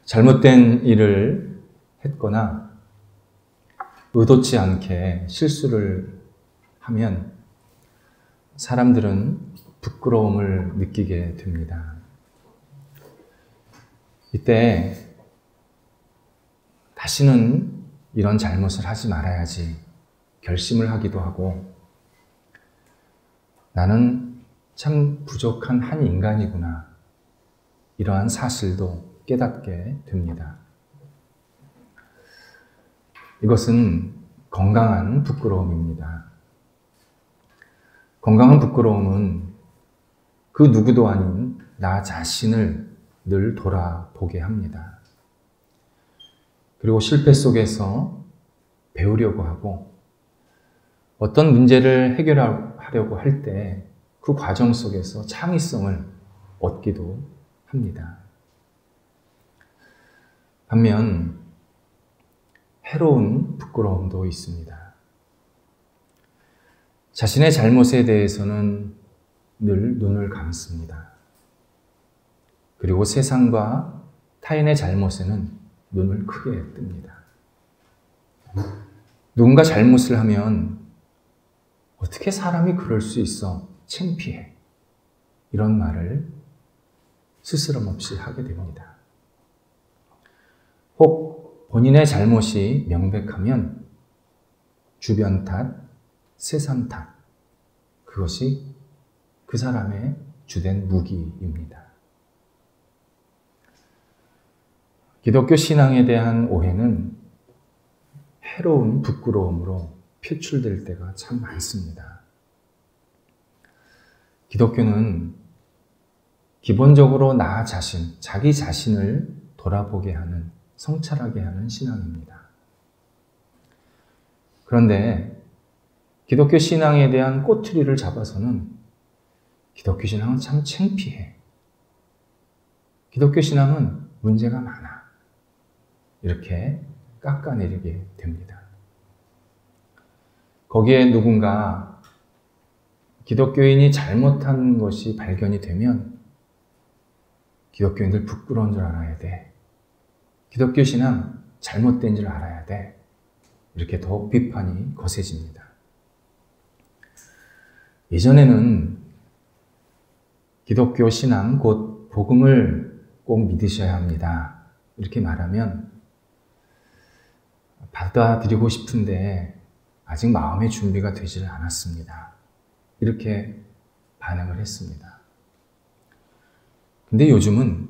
잘못된 일을 했거나 의도치 않게 실수를 하면 사람들은 부끄러움을 느끼게 됩니다. 이때 다시는 이런 잘못을 하지 말아야지 결심을 하기도 하고, 나는 참 부족한 한 인간이구나, 이러한 사실도 깨닫게 됩니다. 이것은 건강한 부끄러움입니다. 건강한 부끄러움은 그 누구도 아닌 나 자신을 늘 돌아보게 합니다. 그리고 실패 속에서 배우려고 하고, 어떤 문제를 해결하려고 할 때 그 과정 속에서 창의성을 얻기도 합니다. 반면 해로운 부끄러움도 있습니다. 자신의 잘못에 대해서는 늘 눈을 감습니다. 그리고 세상과 타인의 잘못에는 눈을 크게 뜹니다. 누군가 잘못을 하면 어떻게 사람이 그럴 수 있어? 창피해. 이런 말을 스스럼 없이 하게 됩니다. 혹 본인의 잘못이 명백하면 주변 탓, 세상 탓, 그것이 그 사람의 주된 무기입니다. 기독교 신앙에 대한 오해는 해로운 부끄러움으로 표출될 때가 참 많습니다. 기독교는 기본적으로 나 자신, 자기 자신을 돌아보게 하는, 성찰하게 하는 신앙입니다. 그런데 기독교 신앙에 대한 꼬투리를 잡아서는 기독교 신앙은 참 창피해. 기독교 신앙은 문제가 많아. 이렇게 깎아내리게 됩니다. 거기에 누군가 기독교인이 잘못한 것이 발견이 되면 기독교인들 부끄러운 줄 알아야 돼. 기독교 신앙 잘못된 줄 알아야 돼. 이렇게 더욱 비판이 거세집니다. 예전에는 기독교 신앙, 곧 복음을 꼭 믿으셔야 합니다, 이렇게 말하면 받아들이고 싶은데 아직 마음의 준비가 되질 않았습니다, 이렇게 반응을 했습니다. 근데 요즘은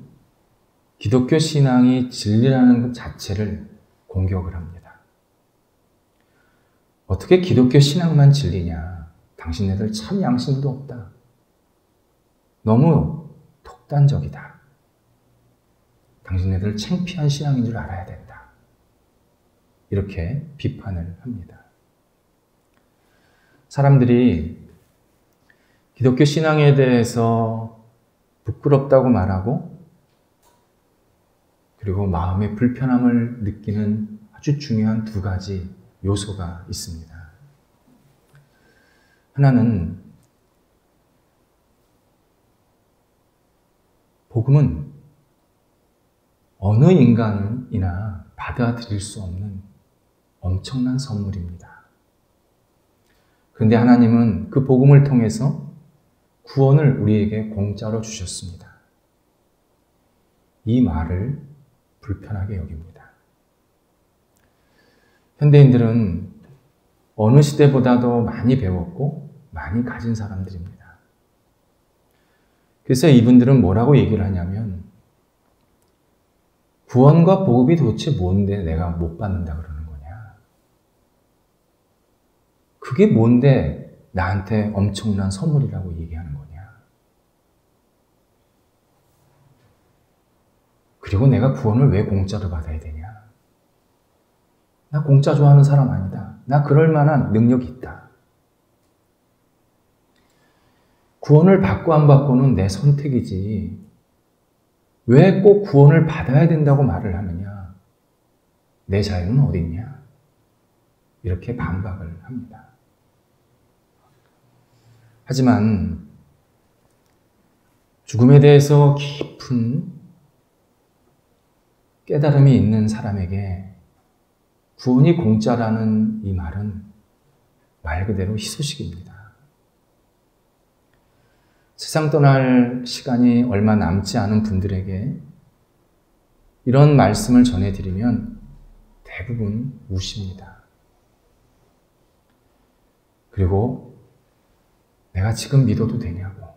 기독교 신앙이 진리라는 것 자체를 공격을 합니다. 어떻게 기독교 신앙만 진리냐? 당신네들 참 양심도 없다. 너무 독단적이다. 당신네들 창피한 신앙인 줄 알아야 된다. 이렇게 비판을 합니다. 사람들이 기독교 신앙에 대해서 부끄럽다고 말하고, 그리고 마음의 불편함을 느끼는 아주 중요한 두 가지 요소가 있습니다. 하나는 복음은 어느 인간이나 받아들일 수 없는 엄청난 선물입니다. 그런데 하나님은 그 복음을 통해서 구원을 우리에게 공짜로 주셨습니다. 이 말을 불편하게 여깁니다. 현대인들은 어느 시대보다도 많이 배웠고 많이 가진 사람들입니다. 그래서 이분들은 뭐라고 얘기를 하냐면, 구원과 복음이 도대체 뭔데 내가 못 받는다 그러는 거냐? 그게 뭔데 나한테 엄청난 선물이라고 얘기하는 거냐? 그리고 내가 구원을 왜 공짜로 받아야 되냐? 나 공짜 좋아하는 사람 아니다. 나 그럴 만한 능력이 있다. 구원을 받고 안 받고는 내 선택이지 왜 꼭 구원을 받아야 된다고 말을 하느냐? 내 자유는 어디 있냐? 이렇게 반박을 합니다. 하지만 죽음에 대해서 깊은 깨달음이 있는 사람에게 구원이 공짜라는 이 말은 말 그대로 희소식입니다. 세상 떠날 시간이 얼마 남지 않은 분들에게 이런 말씀을 전해드리면 대부분 우십니다. 그리고 내가 지금 믿어도 되냐고,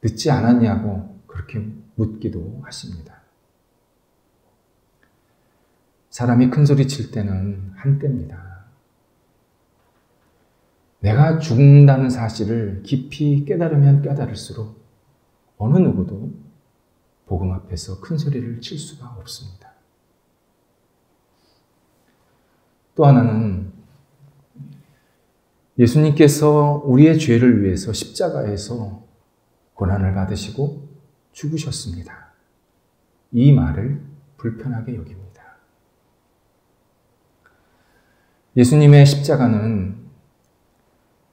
늦지 않았냐고 그렇게 묻기도 하십니다. 사람이 큰 소리 칠 때는 한때입니다. 내가 죽는다는 사실을 깊이 깨달으면 깨달을수록 어느 누구도 복음 앞에서 큰 소리를 칠 수가 없습니다. 또 하나는 예수님께서 우리의 죄를 위해서 십자가에서 고난을 받으시고 죽으셨습니다. 이 말을 불편하게 여깁니다. 예수님의 십자가는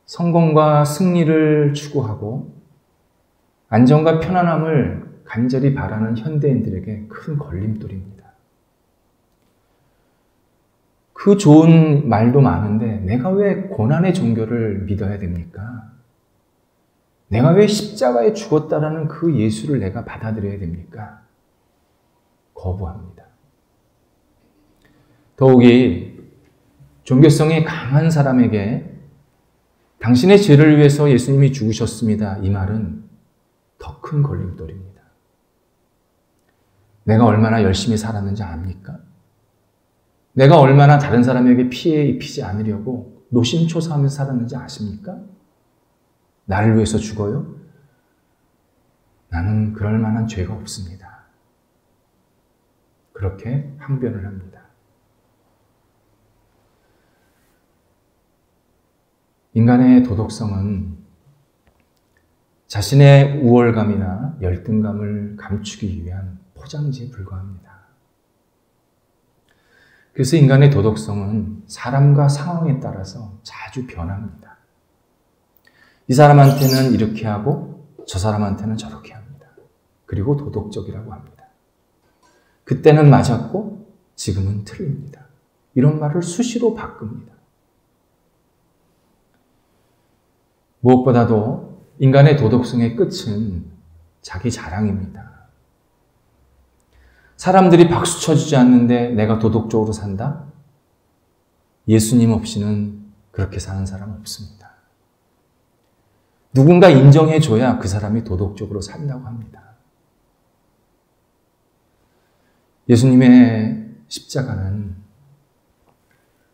성공과 승리를 추구하고 안정과 편안함을 간절히 바라는 현대인들에게 큰 걸림돌입니다. 그 좋은 말도 많은데 내가 왜 고난의 종교를 믿어야 됩니까? 내가 왜 십자가에 죽었다라는 그 예수를 내가 받아들여야 됩니까? 거부합니다. 더욱이 종교성이 강한 사람에게 당신의 죄를 위해서 예수님이 죽으셨습니다. 이 말은 더 큰 걸림돌입니다. 내가 얼마나 열심히 살았는지 압니까? 내가 얼마나 다른 사람에게 피해 입히지 않으려고 노심초사하면서 살았는지 아십니까? 나를 위해서 죽어요? 나는 그럴 만한 죄가 없습니다. 그렇게 항변을 합니다. 인간의 도덕성은 자신의 우월감이나 열등감을 감추기 위한 포장지에 불과합니다. 그래서 인간의 도덕성은 사람과 상황에 따라서 자주 변합니다. 이 사람한테는 이렇게 하고 저 사람한테는 저렇게 합니다. 그리고 도덕적이라고 합니다. 그때는 맞았고 지금은 틀립니다. 이런 말을 수시로 바꿉니다. 무엇보다도 인간의 도덕성의 끝은 자기 자랑입니다. 사람들이 박수 쳐주지 않는데 내가 도덕적으로 산다? 예수님 없이는 그렇게 사는 사람 없습니다. 누군가 인정해줘야 그 사람이 도덕적으로 산다고 합니다. 예수님의 십자가는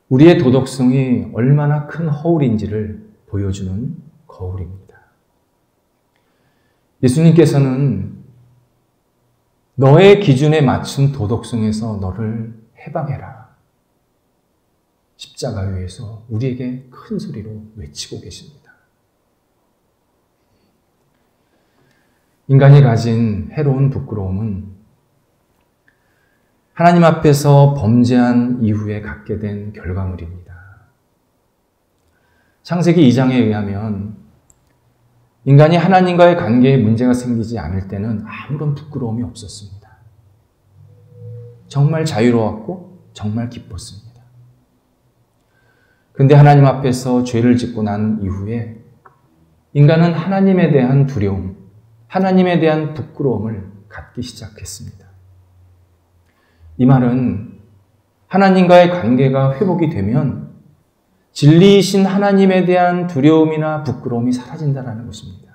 우리의 도덕성이 얼마나 큰 허울인지를 보여주는 거울입니다. 예수님께서는 너의 기준에 맞춘 도덕성에서 너를 해방해라. 십자가 위에서 우리에게 큰 소리로 외치고 계십니다. 인간이 가진 해로운 부끄러움은 하나님 앞에서 범죄한 이후에 갖게 된 결과물입니다. 창세기 2장에 의하면 인간이 하나님과의 관계에 문제가 생기지 않을 때는 아무런 부끄러움이 없었습니다. 정말 자유로웠고 정말 기뻤습니다. 그런데 하나님 앞에서 죄를 짓고 난 이후에 인간은 하나님에 대한 두려움, 하나님에 대한 부끄러움을 갖기 시작했습니다. 이 말은 하나님과의 관계가 회복이 되면 진리이신 하나님에 대한 두려움이나 부끄러움이 사라진다는 것입니다.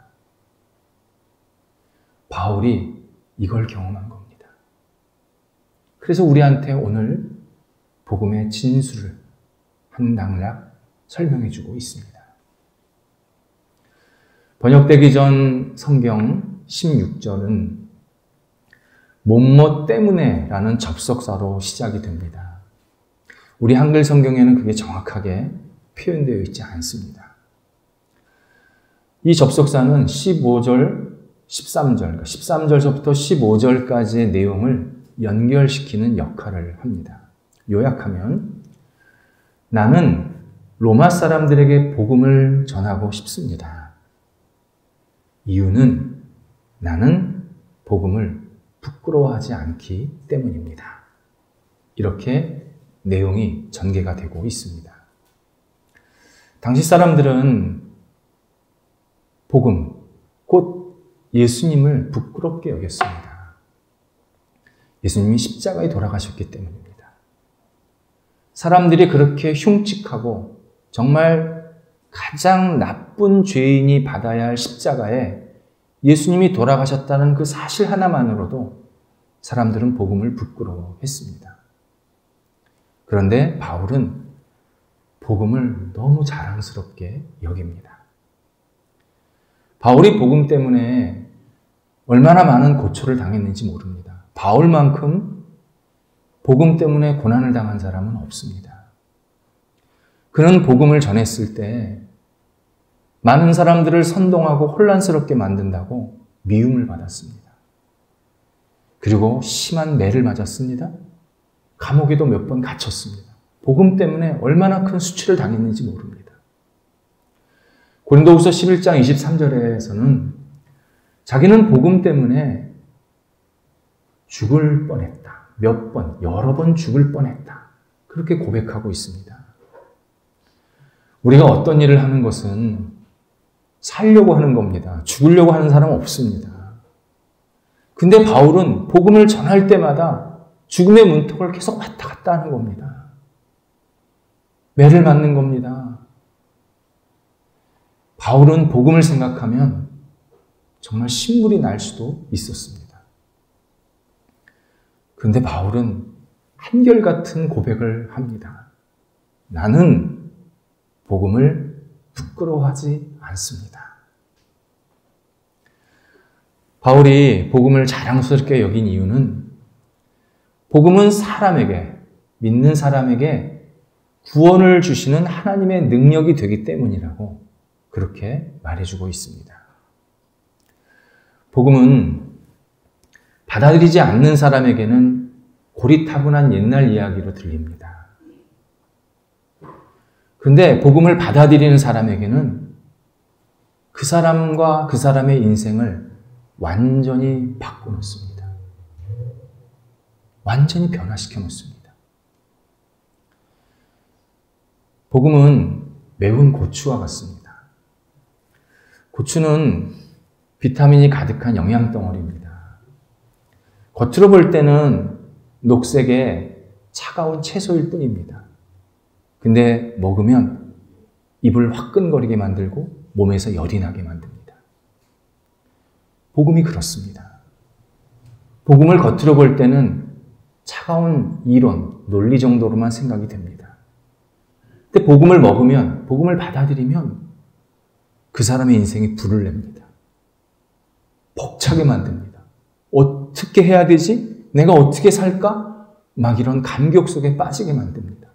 바울이 이걸 경험한 겁니다. 그래서 우리한테 오늘 복음의 진수를 한 당락 설명해 주고 있습니다. 번역되기 전 성경 16절은 뭐뭐 때문에 라는 접속사로 시작이 됩니다. 우리 한글 성경에는 그게 정확하게 표현되어 있지 않습니다. 이 접속사는 15절, 13절, 그러니까 13절서부터 15절까지의 내용을 연결시키는 역할을 합니다. 요약하면 나는 로마 사람들에게 복음을 전하고 싶습니다. 이유는 나는 복음을 부끄러워하지 않기 때문입니다. 이렇게 내용이 전개가 되고 있습니다. 당시 사람들은 복음, 곧 예수님을 부끄럽게 여겼습니다. 예수님이 십자가에 돌아가셨기 때문입니다. 사람들이 그렇게 흉측하고 정말 가장 나쁜 죄인이 받아야 할 십자가에 예수님이 돌아가셨다는 그 사실 하나만으로도 사람들은 복음을 부끄러워했습니다. 그런데 바울은 복음을 너무 자랑스럽게 여깁니다. 바울이 복음 때문에 얼마나 많은 고초를 당했는지 모릅니다. 바울만큼 복음 때문에 고난을 당한 사람은 없습니다. 그는 복음을 전했을 때 많은 사람들을 선동하고 혼란스럽게 만든다고 미움을 받았습니다. 그리고 심한 매를 맞았습니다. 감옥에도 몇 번 갇혔습니다. 복음 때문에 얼마나 큰 수치를 당했는지 모릅니다. 고린도후서 11장 23절에서는 자기는 복음 때문에 죽을 뻔했다. 몇 번, 여러 번 죽을 뻔했다. 그렇게 고백하고 있습니다. 우리가 어떤 일을 하는 것은 살려고 하는 겁니다. 죽으려고 하는 사람은 없습니다. 근데 바울은 복음을 전할 때마다 죽음의 문턱을 계속 왔다 갔다 하는 겁니다. 매를 맞는 겁니다. 바울은 복음을 생각하면 정말 신물이 날 수도 있었습니다. 그런데 바울은 한결같은 고백을 합니다. 나는 복음을 부끄러워하지 않습니다. 바울이 복음을 자랑스럽게 여긴 이유는 복음은 사람에게, 믿는 사람에게 구원을 주시는 하나님의 능력이 되기 때문이라고 그렇게 말해주고 있습니다. 복음은 받아들이지 않는 사람에게는 고리타분한 옛날 이야기로 들립니다. 그런데 복음을 받아들이는 사람에게는 그 사람과 그 사람의 인생을 완전히 바꿔놓습니다. 완전히 변화시켜 놓습니다. 복음은 매운 고추와 같습니다. 고추는 비타민이 가득한 영양덩어리입니다. 겉으로 볼 때는 녹색의 차가운 채소일 뿐입니다. 근데 먹으면 입을 화끈거리게 만들고 몸에서 열이 나게 만듭니다. 복음이 그렇습니다. 복음을 겉으로 볼 때는 차가운 이론, 논리 정도로만 생각이 됩니다. 근데 복음을 먹으면, 복음을 받아들이면 그 사람의 인생이 불을 냅니다. 벅차게 만듭니다. 어떻게 해야 되지? 내가 어떻게 살까? 막 이런 감격 속에 빠지게 만듭니다.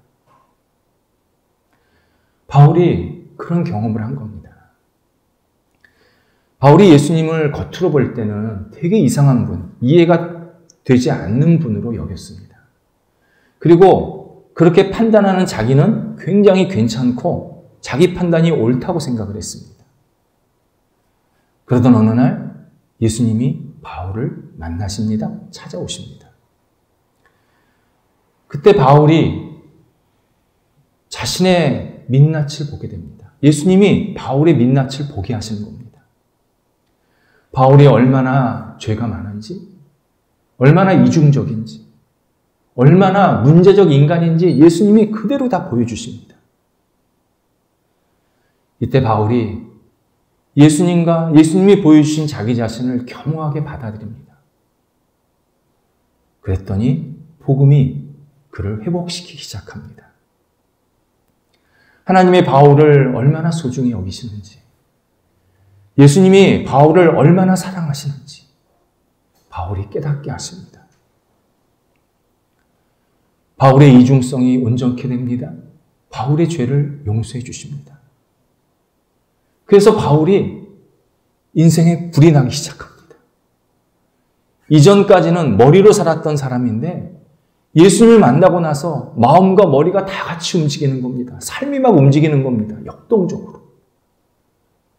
바울이 그런 경험을 한 겁니다. 바울이 예수님을 겉으로 볼 때는 되게 이상한 분, 이해가 되지 않는 분으로 여겼습니다. 그리고 그렇게 판단하는 자기는 굉장히 괜찮고 자기 판단이 옳다고 생각을 했습니다. 그러던 어느 날 예수님이 바울을 만나십니다. 찾아오십니다. 그때 바울이 자신의 민낯을 보게 됩니다. 예수님이 바울의 민낯을 보게 하시는 겁니다. 바울이 얼마나 죄가 많은지, 얼마나 이중적인지, 얼마나 문제적 인간인지 예수님이 그대로 다 보여주십니다. 이때 바울이 예수님이 보여주신 자기 자신을 겸허하게 받아들입니다. 그랬더니 복음이 그를 회복시키기 시작합니다. 하나님의 바울을 얼마나 소중히 여기시는지, 예수님이 바울을 얼마나 사랑하시는지 바울이 깨닫게 하십니다. 바울의 이중성이 온전케 됩니다. 바울의 죄를 용서해 주십니다. 그래서 바울이 인생에 불이 나기 시작합니다. 이전까지는 머리로 살았던 사람인데 예수님을 만나고 나서 마음과 머리가 다 같이 움직이는 겁니다. 삶이 막 움직이는 겁니다. 역동적으로.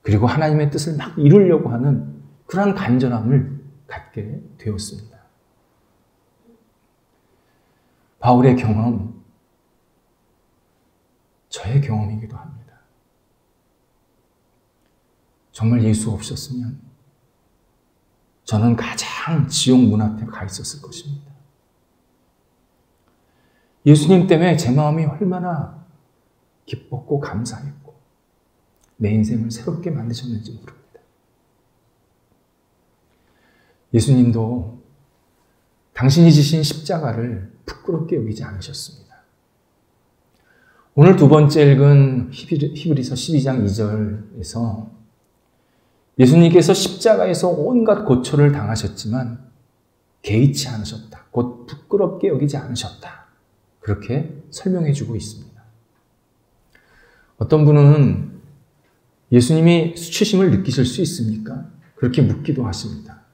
그리고 하나님의 뜻을 막 이루려고 하는 그러한 간절함을 갖게 되었습니다. 바울의 경험, 저의 경험이기도 합니다. 정말 예수 없었으면 저는 가장 지옥 문 앞에 가 있었을 것입니다. 예수님 때문에 제 마음이 얼마나 기뻤고 감사했고 내 인생을 새롭게 만드셨는지 모릅니다. 예수님도 당신이 지신 십자가를 부끄럽게 여기지 않으셨습니다. 오늘 두 번째 읽은 히브리서 12장 2절에서 예수님께서 십자가에서 온갖 고초를 당하셨지만 개의치 않으셨다. 곧 부끄럽게 여기지 않으셨다. 그렇게 설명해 주고 있습니다. 어떤 분은 예수님이 수치심을 느끼실 수 있습니까? 그렇게 묻기도 하십니다.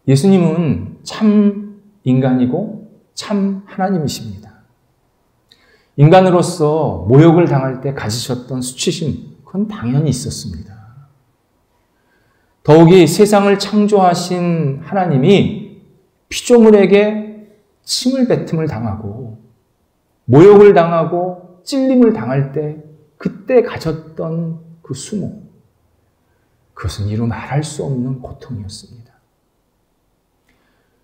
예수님은 참 인간이고 참 하나님이십니다. 인간으로서 모욕을 당할 때 가지셨던 수치심, 그건 당연히 있었습니다. 더욱이 세상을 창조하신 하나님이 피조물에게 침을 뱉음을 당하고 모욕을 당하고 찔림을 당할 때 그때 가졌던 그 수모, 그것은 이루 말할 수 없는 고통이었습니다.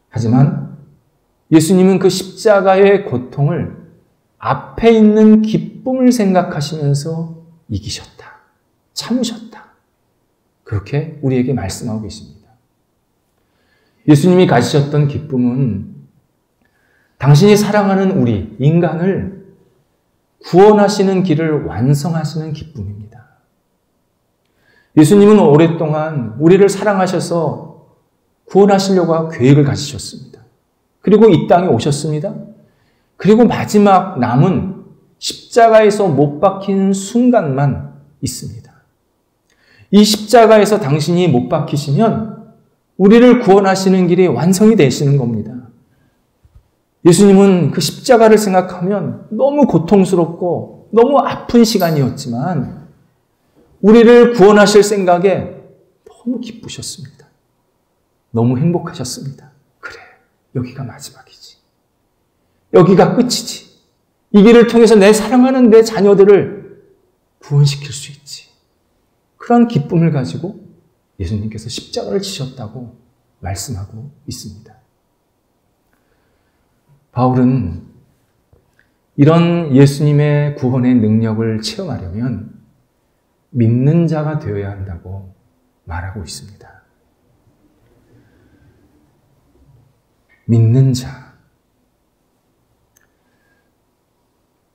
하지만 예수님은 그 십자가의 고통을 앞에 있는 기쁨을 생각하시면서 이기셨다. 참으셨다. 그렇게 우리에게 말씀하고 계십니다. 예수님이 가지셨던 기쁨은 당신이 사랑하는 우리, 인간을 구원하시는 길을 완성하시는 기쁨입니다. 예수님은 오랫동안 우리를 사랑하셔서 구원하시려고 계획을 가지셨습니다. 그리고 이 땅에 오셨습니다. 그리고 마지막 남은 십자가에서 못 박힌 순간만 있습니다. 이 십자가에서 당신이 못 박히시면 우리를 구원하시는 길이 완성이 되시는 겁니다. 예수님은 그 십자가를 생각하면 너무 고통스럽고 너무 아픈 시간이었지만 우리를 구원하실 생각에 너무 기쁘셨습니다. 너무 행복하셨습니다. 그래, 여기가 마지막이지. 여기가 끝이지. 이 길을 통해서 내 사랑하는 내 자녀들을 구원시킬 수 있지. 그런 기쁨을 가지고 예수님께서 십자가를 지셨다고 말씀하고 있습니다. 바울은 이런 예수님의 구원의 능력을 체험하려면 믿는 자가 되어야 한다고 말하고 있습니다. 믿는 자.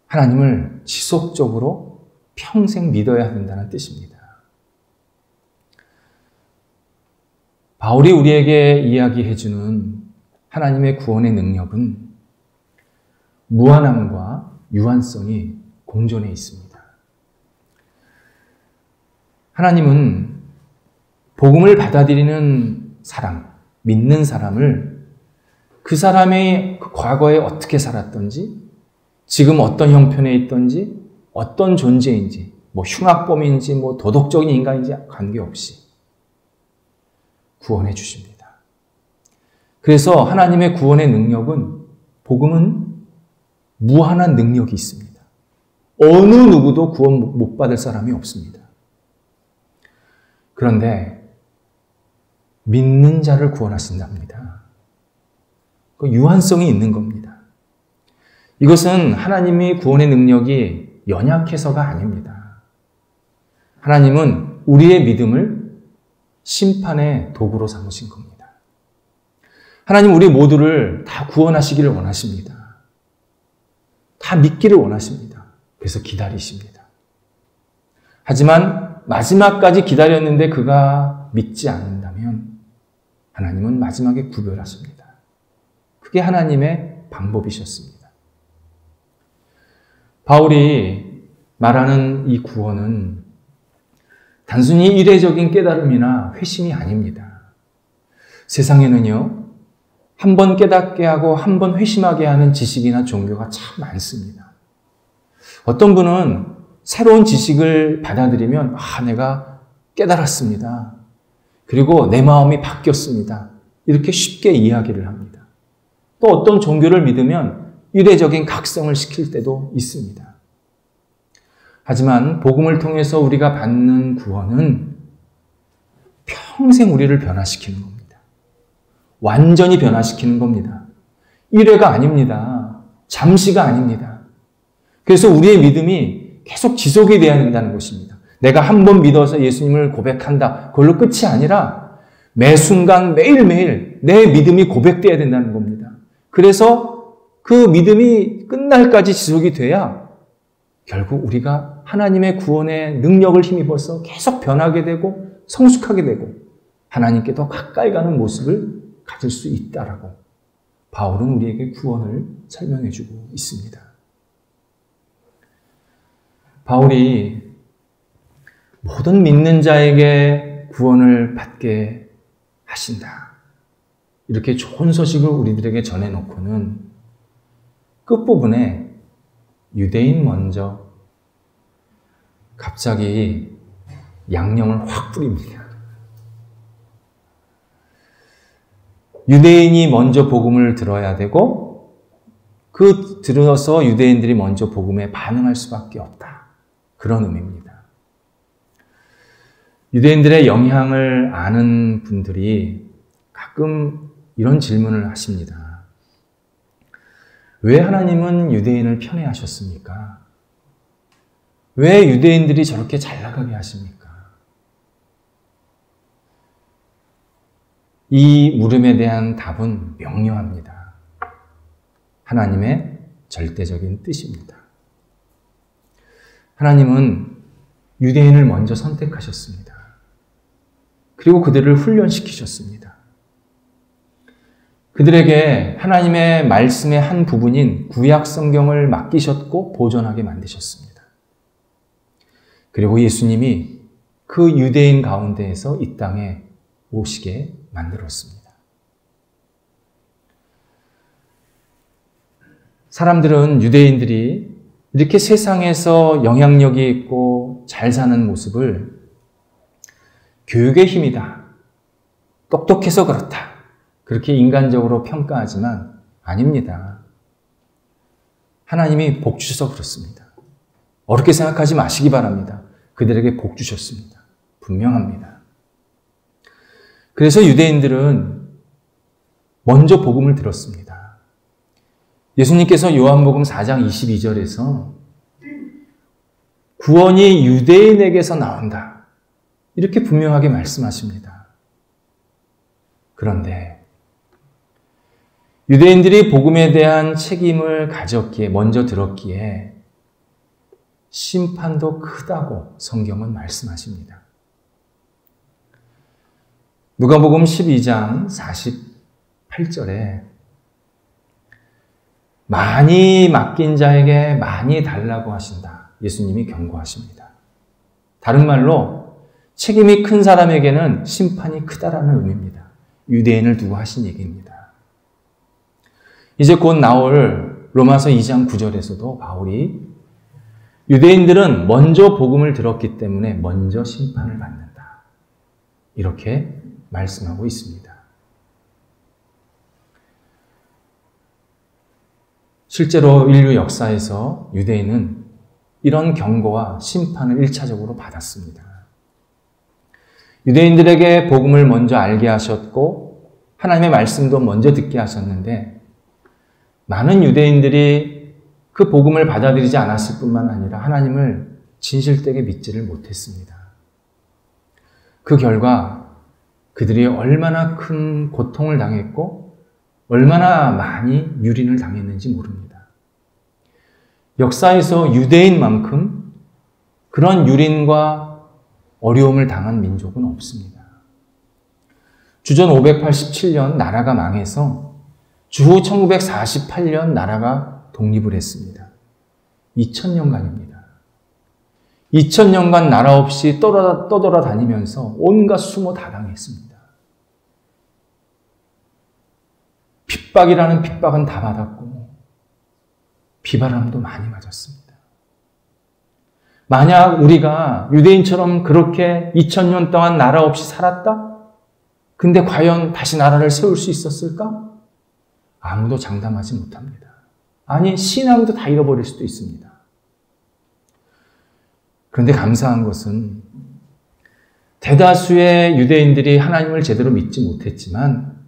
하나님을 지속적으로 평생 믿어야 된다는 뜻입니다. 바울이 우리에게 이야기해주는 하나님의 구원의 능력은 무한함과 유한성이 공존해 있습니다. 하나님은 복음을 받아들이는 사람, 믿는 사람을 그 사람의 과거에 어떻게 살았던지, 지금 어떤 형편에 있던지, 어떤 존재인지, 흉악범인지, 도덕적인 인간인지 관계없이 구원해 주십니다. 그래서 하나님의 구원의 능력은, 복음은 무한한 능력이 있습니다. 어느 누구도 구원 못 받을 사람이 없습니다. 그런데 믿는 자를 구원하신답니다. 그 유한성이 있는 겁니다. 이것은 하나님의 구원의 능력이 연약해서가 아닙니다. 하나님은 우리의 믿음을 심판의 도구로 삼으신 겁니다. 하나님 우리 모두를 다 구원하시기를 원하십니다. 다 믿기를 원하십니다. 그래서 기다리십니다. 하지만 마지막까지 기다렸는데 그가 믿지 않는다면 하나님은 마지막에 구별하십니다. 그게 하나님의 방법이셨습니다. 바울이 말하는 이 구원은 단순히 이례적인 깨달음이나 회심이 아닙니다. 세상에는요, 한 번 깨닫게 하고 한 번 회심하게 하는 지식이나 종교가 참 많습니다. 어떤 분은 새로운 지식을 받아들이면 내가 깨달았습니다. 그리고 내 마음이 바뀌었습니다. 이렇게 쉽게 이야기를 합니다. 또 어떤 종교를 믿으면 이례적인 각성을 시킬 때도 있습니다. 하지만 복음을 통해서 우리가 받는 구원은 평생 우리를 변화시키는 겁니다. 완전히 변화시키는 겁니다. 일회가 아닙니다. 잠시가 아닙니다. 그래서 우리의 믿음이 계속 지속이 돼야 된다는 것입니다. 내가 한 번 믿어서 예수님을 고백한다. 그걸로 끝이 아니라 매 순간 매일매일 내 믿음이 고백돼야 된다는 겁니다. 그래서 그 믿음이 끝날까지 지속이 돼야 결국 우리가 하나님의 구원의 능력을 힘입어서 계속 변하게 되고 성숙하게 되고 하나님께 더 가까이 가는 모습을 가질 수 있다라고 바울은 우리에게 구원을 설명해 주고 있습니다. 바울이 모든 믿는 자에게 구원을 받게 하신다. 이렇게 좋은 소식을 우리들에게 전해놓고는 끝부분에 유대인 먼저 갑자기 양념을 확 뿌립니다. 유대인이 먼저 복음을 들어야 되고 들어서 유대인들이 먼저 복음에 반응할 수밖에 없다. 그런 의미입니다. 유대인들의 영향을 아는 분들이 가끔 이런 질문을 하십니다. 왜 하나님은 유대인을 편애하셨습니까? 왜 유대인들이 저렇게 잘 나가게 하십니까? 이 물음에 대한 답은 명료합니다. 하나님의 절대적인 뜻입니다. 하나님은 유대인을 먼저 선택하셨습니다. 그리고 그들을 훈련시키셨습니다. 그들에게 하나님의 말씀의 한 부분인 구약 성경을 맡기셨고 보존하게 만드셨습니다. 그리고 예수님이 그 유대인 가운데에서 이 땅에 오시게 만들었습니다. 사람들은 유대인들이 이렇게 세상에서 영향력이 있고 잘 사는 모습을 교육의 힘이다, 똑똑해서 그렇다, 그렇게 인간적으로 평가하지만 아닙니다. 하나님이 복 주셔서 그렇습니다. 어렵게 생각하지 마시기 바랍니다. 그들에게 복 주셨습니다. 분명합니다. 그래서 유대인들은 먼저 복음을 들었습니다. 예수님께서 요한복음 4장 22절에서 구원이 유대인에게서 나온다. 이렇게 분명하게 말씀하십니다. 그런데 유대인들이 복음에 대한 책임을 가졌기에, 먼저 들었기에 심판도 크다고 성경은 말씀하십니다. 누가복음 12장 48절에 많이 맡긴 자에게 많이 달라고 하신다. 예수님이 경고하십니다. 다른 말로 책임이 큰 사람에게는 심판이 크다라는 의미입니다. 유대인을 두고 하신 얘기입니다. 이제 곧 나올 로마서 2장 9절에서도 바울이 유대인들은 먼저 복음을 들었기 때문에 먼저 심판을 받는다. 이렇게 말씀하고 있습니다. 실제로 인류 역사에서 유대인은 이런 경고와 심판을 1차적으로 받았습니다. 유대인들에게 복음을 먼저 알게 하셨고 하나님의 말씀도 먼저 듣게 하셨는데 많은 유대인들이 그 복음을 받아들이지 않았을 뿐만 아니라 하나님을 진실되게 믿지를 못했습니다. 그 결과 그들이 얼마나 큰 고통을 당했고 얼마나 많이 유린을 당했는지 모릅니다. 역사에서 유대인만큼 그런 유린과 어려움을 당한 민족은 없습니다. 주전 587년 나라가 망해서 주후 1948년 나라가 독립을 했습니다. 2000년간입니다. 2000년간 나라 없이 떠돌아다니면서 온갖 수모 다 당했습니다. 핍박이라는 핍박은 다 받았고 비바람도 많이 맞았습니다. 만약 우리가 유대인처럼 그렇게 2000년 동안 나라 없이 살았다? 근데 과연 다시 나라를 세울 수 있었을까? 아무도 장담하지 못합니다. 아니, 신앙도 다 잃어버릴 수도 있습니다. 그런데 감사한 것은 대다수의 유대인들이 하나님을 제대로 믿지 못했지만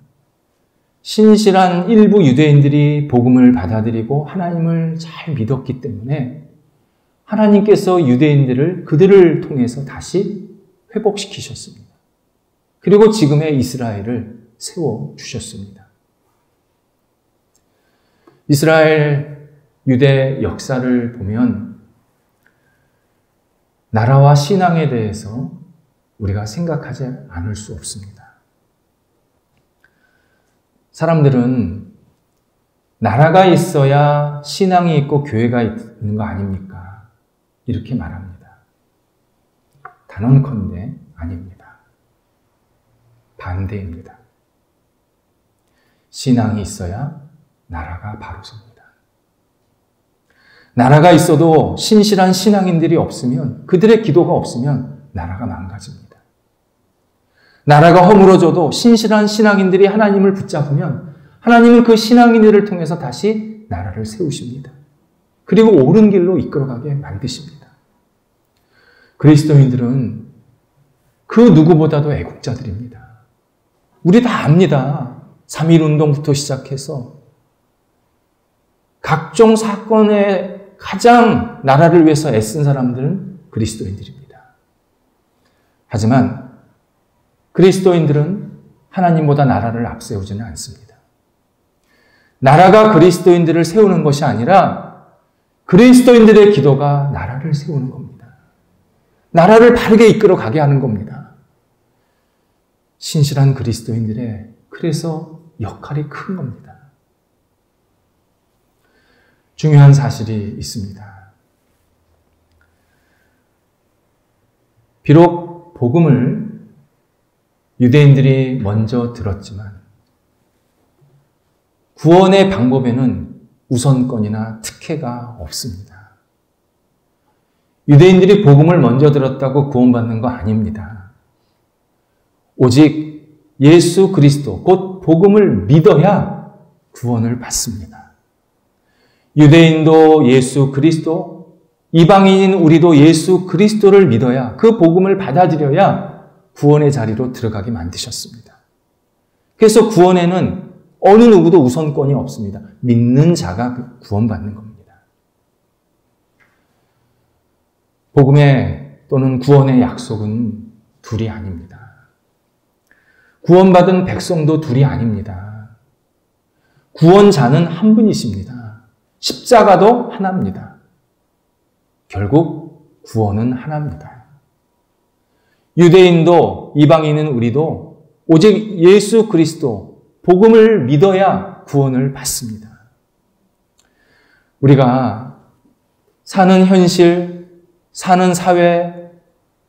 신실한 일부 유대인들이 복음을 받아들이고 하나님을 잘 믿었기 때문에 하나님께서 유대인들을 그들을 통해서 다시 회복시키셨습니다. 그리고 지금의 이스라엘을 세워주셨습니다. 이스라엘 유대 역사를 보면 나라와 신앙에 대해서 우리가 생각하지 않을 수 없습니다. 사람들은 나라가 있어야 신앙이 있고 교회가 있는 거 아닙니까? 이렇게 말합니다. 단언컨대 아닙니다. 반대입니다. 신앙이 있어야 나라가 바로 섭니다. 나라가 있어도 신실한 신앙인들이 없으면, 그들의 기도가 없으면 나라가 망가집니다. 나라가 허물어져도 신실한 신앙인들이 하나님을 붙잡으면 하나님은 그 신앙인들을 통해서 다시 나라를 세우십니다. 그리고 옳은 길로 이끌어가게 만드십니다. 그리스도인들은 그 누구보다도 애국자들입니다. 우리 다 압니다. 3.1운동부터 시작해서 각종 사건에 가장 나라를 위해서 애쓴 사람들은 그리스도인들입니다. 하지만 그리스도인들은 하나님보다 나라를 앞세우지는 않습니다. 나라가 그리스도인들을 세우는 것이 아니라 그리스도인들의 기도가 나라를 세우는 겁니다. 나라를 바르게 이끌어 가게 하는 겁니다. 신실한 그리스도인들의 그래서 역할이 큰 겁니다. 중요한 사실이 있습니다. 비록 복음을 유대인들이 먼저 들었지만 구원의 방법에는 우선권이나 특혜가 없습니다. 유대인들이 복음을 먼저 들었다고 구원받는 거 아닙니다. 오직 예수 그리스도, 곧 복음을 믿어야 구원을 받습니다. 유대인도 예수 그리스도, 이방인인 우리도 예수 그리스도를 믿어야, 그 복음을 받아들여야 구원의 자리로 들어가게 만드셨습니다. 그래서 구원에는 어느 누구도 우선권이 없습니다. 믿는 자가 구원받는 겁니다. 복음의 또는 구원의 약속은 둘이 아닙니다. 구원받은 백성도 둘이 아닙니다. 구원자는 한 분이십니다. 십자가도 하나입니다. 결국 구원은 하나입니다. 유대인도 이방인은 우리도 오직 예수 그리스도, 복음을 믿어야 구원을 받습니다. 우리가 사는 현실, 사는 사회,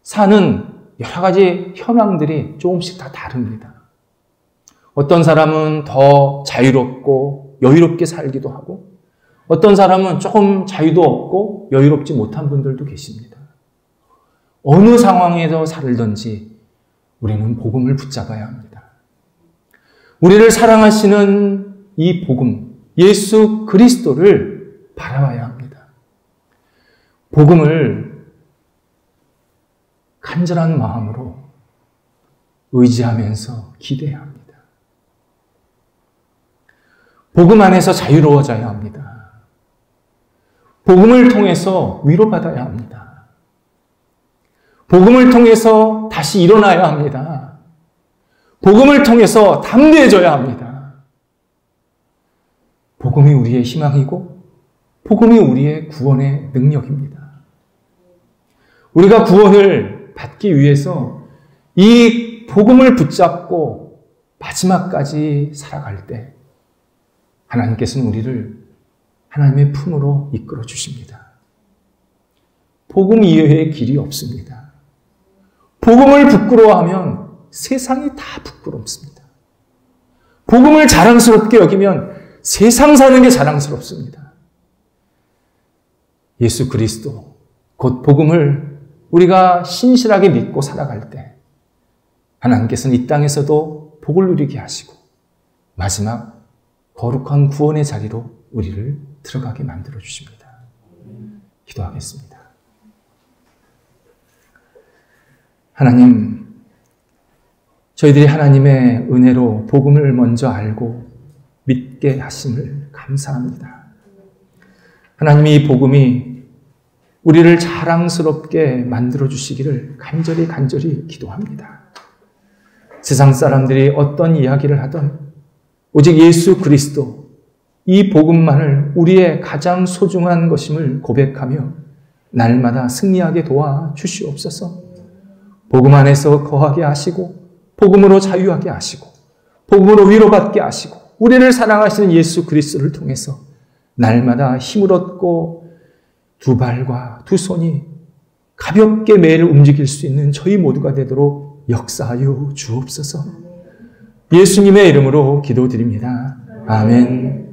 사는 여러 가지 현황들이 조금씩 다 다릅니다. 어떤 사람은 더 자유롭고 여유롭게 살기도 하고, 어떤 사람은 조금 자유도 없고 여유롭지 못한 분들도 계십니다. 어느 상황에서 살든지 우리는 복음을 붙잡아야 합니다. 우리를 사랑하시는 이 복음, 예수 그리스도를 바라봐야 합니다. 복음을 간절한 마음으로 의지하면서 기대해야 합니다. 복음 안에서 자유로워져야 합니다. 복음을 통해서 위로받아야 합니다. 복음을 통해서 다시 일어나야 합니다. 복음을 통해서 담대해져야 합니다. 복음이 우리의 희망이고 복음이 우리의 구원의 능력입니다. 우리가 구원을 받기 위해서 이 복음을 붙잡고 마지막까지 살아갈 때 하나님께서는 우리를 하나님의 품으로 이끌어 주십니다. 복음 이외의 길이 없습니다. 복음을 부끄러워하면 세상이 다 부끄럽습니다. 복음을 자랑스럽게 여기면 세상 사는 게 자랑스럽습니다. 예수 그리스도, 곧 복음을 우리가 신실하게 믿고 살아갈 때 하나님께서는 이 땅에서도 복을 누리게 하시고 마지막 거룩한 구원의 자리로 우리를 들어가게 만들어 주십니다. 기도하겠습니다. 하나님, 저희들이 하나님의 은혜로 복음을 먼저 알고 믿게 하심을 감사합니다. 하나님이 이 복음이 우리를 자랑스럽게 만들어 주시기를 간절히 기도합니다. 세상 사람들이 어떤 이야기를 하던 오직 예수 그리스도, 이 복음만을 우리의 가장 소중한 것임을 고백하며 날마다 승리하게 도와 주시옵소서. 복음 안에서 거하게 하시고 복음으로 자유하게 하시고 복음으로 위로받게 하시고 우리를 사랑하시는 예수 그리스도를 통해서 날마다 힘을 얻고 두 발과 두 손이 가볍게 매일 움직일 수 있는 저희 모두가 되도록 역사하여 주옵소서. 예수님의 이름으로 기도드립니다. 아멘.